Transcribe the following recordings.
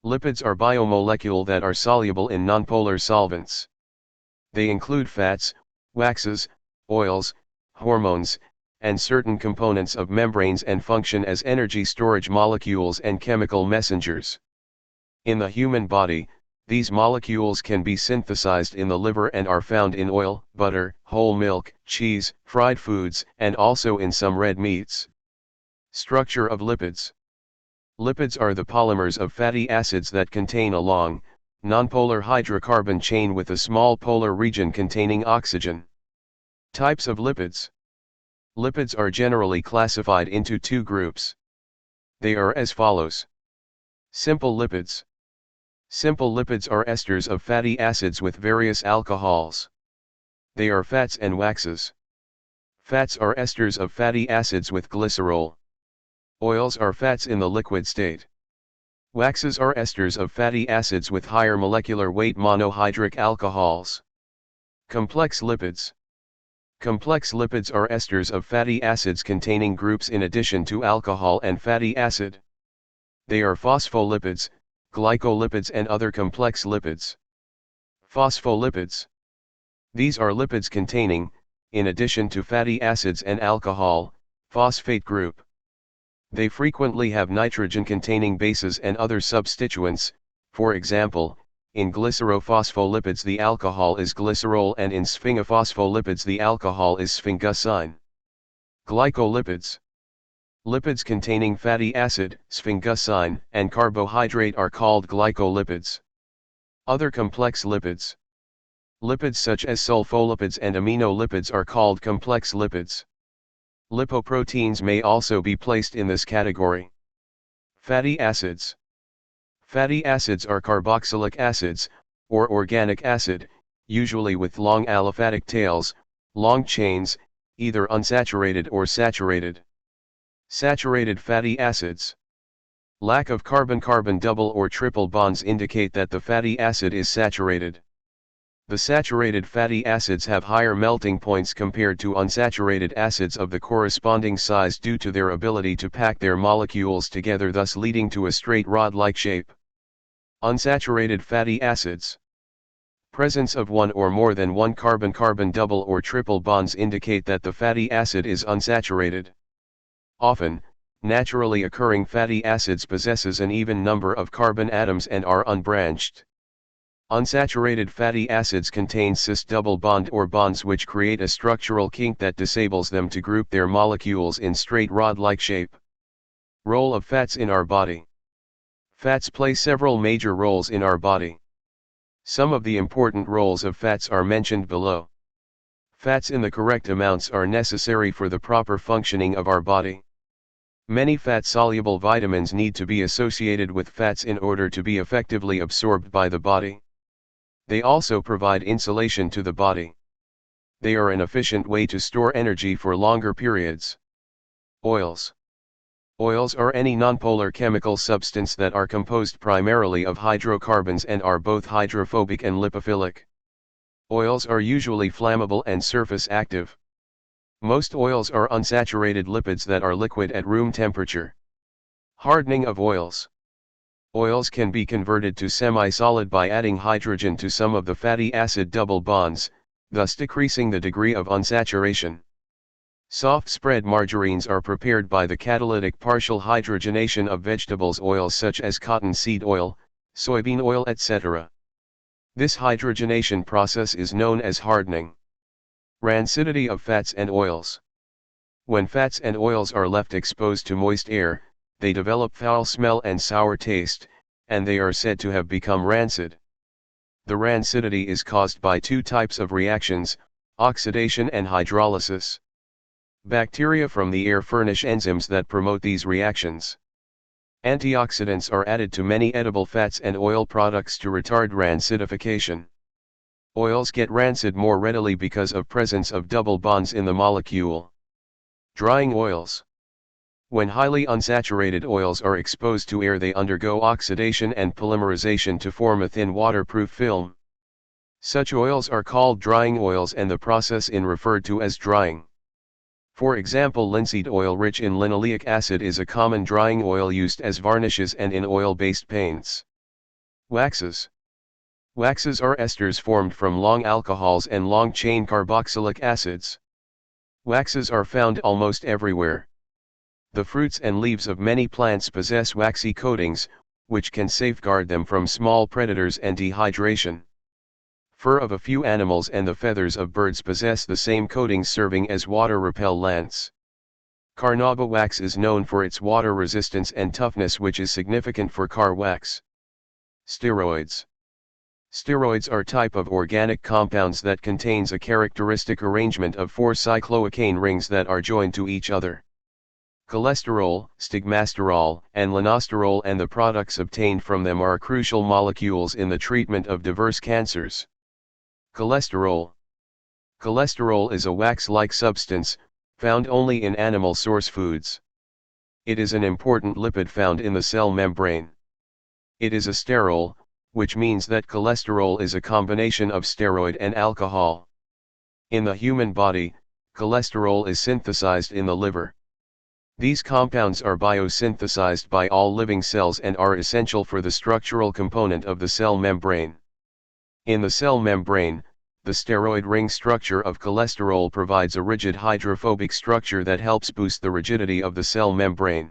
Lipids are biomolecules that are soluble in nonpolar solvents. They include fats, waxes, oils, hormones, and certain components of membranes and function as energy storage molecules and chemical messengers. In the human body, these molecules can be synthesized in the liver and are found in oil, butter, whole milk, cheese, fried foods, and also in some red meats. Structure of lipids. Lipids are the polymers of fatty acids that contain a long, nonpolar hydrocarbon chain with a small polar region containing oxygen. Types of lipids. Lipids are generally classified into two groups. They are as follows. Simple lipids. Simple lipids are esters of fatty acids with various alcohols. They are fats and waxes. Fats are esters of fatty acids with glycerol. Oils are fats in the liquid state. Waxes are esters of fatty acids with higher molecular weight monohydric alcohols. Complex lipids. Complex lipids are esters of fatty acids containing groups in addition to alcohol and fatty acid. They are phospholipids, glycolipids and other complex lipids. Phospholipids. These are lipids containing, in addition to fatty acids and alcohol, phosphate group. They frequently have nitrogen-containing bases and other substituents. For example, in glycerophospholipids the alcohol is glycerol and in sphingophospholipids the alcohol is sphingosine. Glycolipids. Lipids containing fatty acid, sphingosine, and carbohydrate are called glycolipids. Other complex lipids. Lipids such as sulfolipids and aminolipids are called complex lipids. Lipoproteins may also be placed in this category. Fatty acids. Fatty acids are carboxylic acids, or organic acid, usually with long aliphatic tails, long chains, either unsaturated or saturated. Saturated fatty acids. Lack of carbon-carbon double or triple bonds indicate that the fatty acid is saturated. The saturated fatty acids have higher melting points compared to unsaturated acids of the corresponding size due to their ability to pack their molecules together, thus leading to a straight rod-like shape. Unsaturated fatty acids. Presence of one or more than one carbon-carbon double or triple bonds indicate that the fatty acid is unsaturated. Often, naturally occurring fatty acids possesses an even number of carbon atoms and are unbranched. Unsaturated fatty acids contain cis double bond or bonds which create a structural kink that disables them to group their molecules in straight rod-like shape. Role of fats in our body. Fats play several major roles in our body. Some of the important roles of fats are mentioned below. Fats in the correct amounts are necessary for the proper functioning of our body. Many fat-soluble vitamins need to be associated with fats in order to be effectively absorbed by the body. They also provide insulation to the body. They are an efficient way to store energy for longer periods. Oils. Oils are any nonpolar chemical substance that are composed primarily of hydrocarbons and are both hydrophobic and lipophilic. Oils are usually flammable and surface active. Most oils are unsaturated lipids that are liquid at room temperature. Hardening of oils. Oils can be converted to semi-solid by adding hydrogen to some of the fatty acid double bonds, thus decreasing the degree of unsaturation. Soft spread margarines are prepared by the catalytic partial hydrogenation of vegetables oils such as cottonseed oil, soybean oil, etc. This hydrogenation process is known as hardening. Rancidity of fats and oils. When fats and oils are left exposed to moist air, they develop foul smell and sour taste, and they are said to have become rancid. The rancidity is caused by two types of reactions, oxidation and hydrolysis. Bacteria from the air furnish enzymes that promote these reactions. Antioxidants are added to many edible fats and oil products to retard rancidification. Oils get rancid more readily because of presence of double bonds in the molecule. Drying oils. When highly unsaturated oils are exposed to air, they undergo oxidation and polymerization to form a thin waterproof film. Such oils are called drying oils and the process is referred to as drying. For example, linseed oil rich in linoleic acid is a common drying oil used as varnishes and in oil-based paints. Waxes. Waxes are esters formed from long alcohols and long-chain carboxylic acids. Waxes are found almost everywhere. The fruits and leaves of many plants possess waxy coatings, which can safeguard them from small predators and dehydration. Fur of a few animals and the feathers of birds possess the same coatings, serving as water repellents. Carnauba wax is known for its water resistance and toughness, which is significant for car wax. Steroids. Steroids are a type of organic compounds that contains a characteristic arrangement of 4 cycloocane rings that are joined to each other. Cholesterol, stigmasterol, and lanosterol and the products obtained from them are crucial molecules in the treatment of diverse cancers. Cholesterol. Cholesterol is a wax-like substance, found only in animal source foods. It is an important lipid found in the cell membrane. It is a sterol, which means that cholesterol is a combination of steroid and alcohol. In the human body, cholesterol is synthesized in the liver. These compounds are biosynthesized by all living cells and are essential for the structural component of the cell membrane. In the cell membrane, the steroid ring structure of cholesterol provides a rigid hydrophobic structure that helps boost the rigidity of the cell membrane.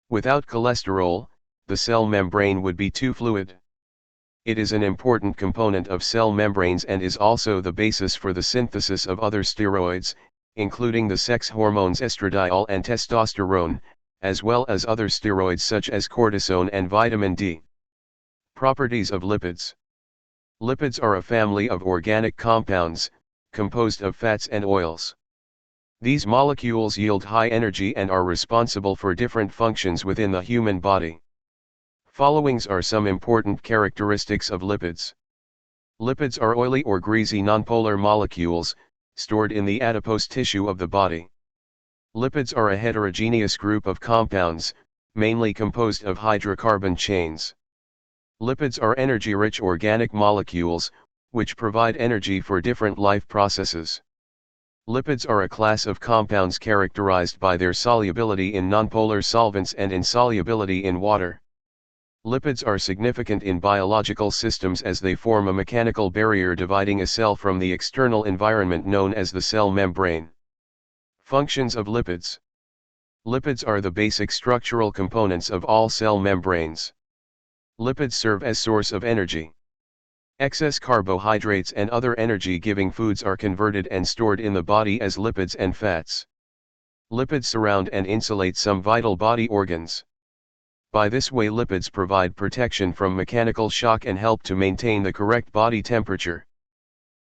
Without cholesterol, the cell membrane would be too fluid. It is an important component of cell membranes and is also the basis for the synthesis of other steroids, including the sex hormones estradiol and testosterone, as well as other steroids such as cortisone and vitamin D. Properties of lipids. Lipids are a family of organic compounds, composed of fats and oils. These molecules yield high energy and are responsible for different functions within the human body. Following are some important characteristics of lipids. Lipids are oily or greasy nonpolar molecules, stored in the adipose tissue of the body. Lipids are a heterogeneous group of compounds, mainly composed of hydrocarbon chains. Lipids are energy-rich organic molecules, which provide energy for different life processes. Lipids are a class of compounds characterized by their solubility in nonpolar solvents and insolubility in water. Lipids are significant in biological systems as they form a mechanical barrier dividing a cell from the external environment known as the cell membrane. Functions of lipids. Lipids are the basic structural components of all cell membranes. Lipids serve as source of energy. Excess carbohydrates and other energy-giving foods are converted and stored in the body as lipids and fats. Lipids surround and insulate some vital body organs. By this way, lipids provide protection from mechanical shock and help to maintain the correct body temperature.